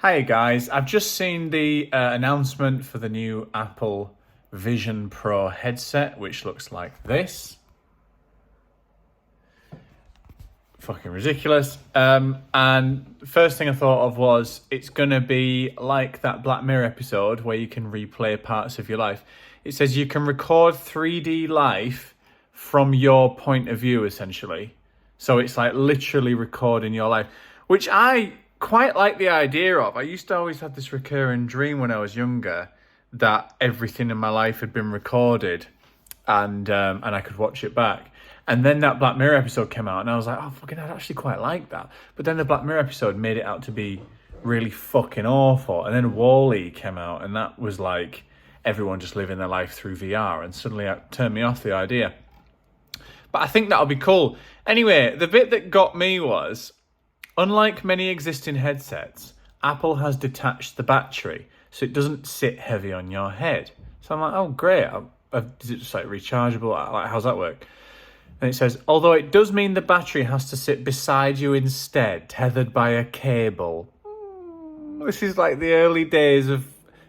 Hi guys, I've just seen the announcement for the new Apple Vision Pro headset, which looks like this. Fucking ridiculous. And first thing I thought of was it's going to be like that Black Mirror episode where you can replay parts of your life. It says you can record 3D life from your point of view, essentially. So it's like literally recording your life, which I quite like the idea of. I used to always have this recurring dream when I was younger that everything in my life had been recorded and I could watch it back. And then that Black Mirror episode came out and I was like, oh, fucking, I'd actually quite like that. But then the Black Mirror episode made it out to be really fucking awful. And then WALL-E came out and that was like everyone just living their life through VR, and suddenly it turned me off the idea. But I think that'll be cool. Anyway, the bit that got me was, unlike many existing headsets, Apple has detached the battery so it doesn't sit heavy on your head. So I'm like, oh, great. Is it just like rechargeable? Like, how's that work? And it says, although it does mean the battery has to sit beside you instead, tethered by a cable. This is like the early days of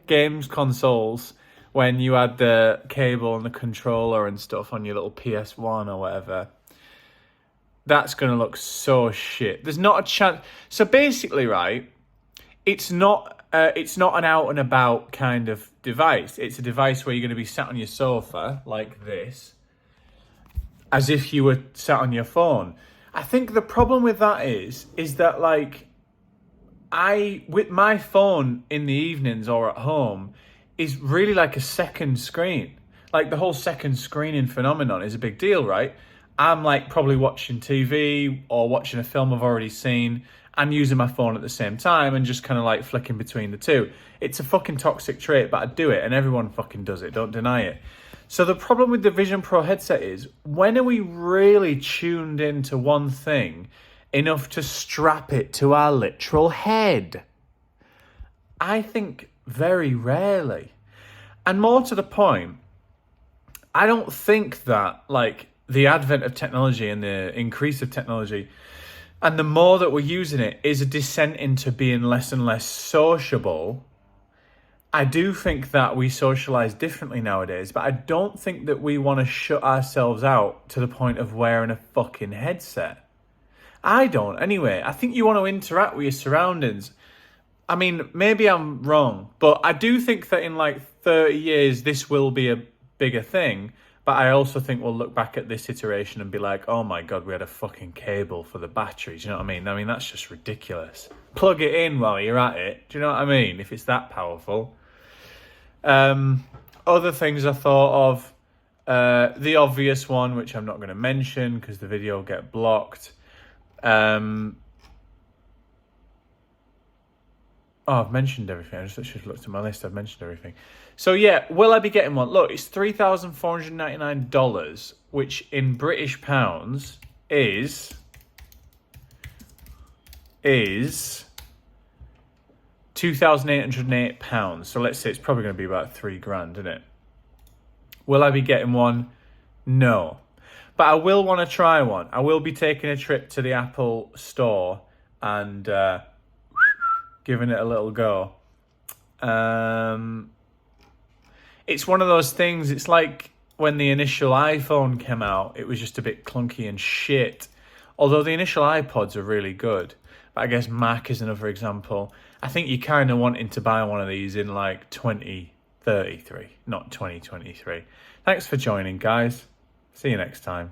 games consoles when you had the cable and the controller and stuff on your little PS1 or whatever. That's going to look so shit. There's not a chance. So basically, right, it's not an out and about kind of device. It's a device where you're going to be sat on your sofa like this, as if you were sat on your phone. I think the problem with that is that like with my phone in the evenings or at home is really like a second screen. Like the whole second screening phenomenon is a big deal, right? I'm like probably watching TV or watching a film I've already seen and using my phone at the same time and just kind of like flicking between the two. It's a fucking toxic trait, but I do it and everyone fucking does it. Don't deny it. So the problem with the Vision Pro headset is, when are we really tuned into one thing enough to strap it to our literal head? I think very rarely. And more to the point, I don't think that like the advent of technology and the increase of technology and the more that we're using it is a descent into being less and less sociable. I do think that we socialize differently nowadays, but I don't think that we want to shut ourselves out to the point of wearing a fucking headset. I don't, anyway. I think you want to interact with your surroundings. I mean, maybe I'm wrong, but I do think that in like 30 years, this will be a bigger thing. But I also think we'll look back at this iteration and be like, oh my God, we had a fucking cable for the batteries. You know what I mean? I mean, that's just ridiculous. Plug it in while you're at it. Do you know what I mean? If it's that powerful. Other things I thought of, the obvious one, which I'm not going to mention because the video will get blocked. I've mentioned everything. I just literally looked at my list. I've mentioned everything. So yeah, will I be getting one? Look, it's $3,499, which in British pounds is £2,808. So let's say it's probably going to be about $3,000, isn't it? Will I be getting one? No. But I will want to try one. I will be taking a trip to the Apple store and giving it a little go. It's one of those things, it's like when the initial iPhone came out, it was just a bit clunky and shit. Although the initial iPods are really good. But I guess Mac is another example. I think you're kind of wanting to buy one of these in like 2033, not 2023. Thanks for joining, guys. See you next time.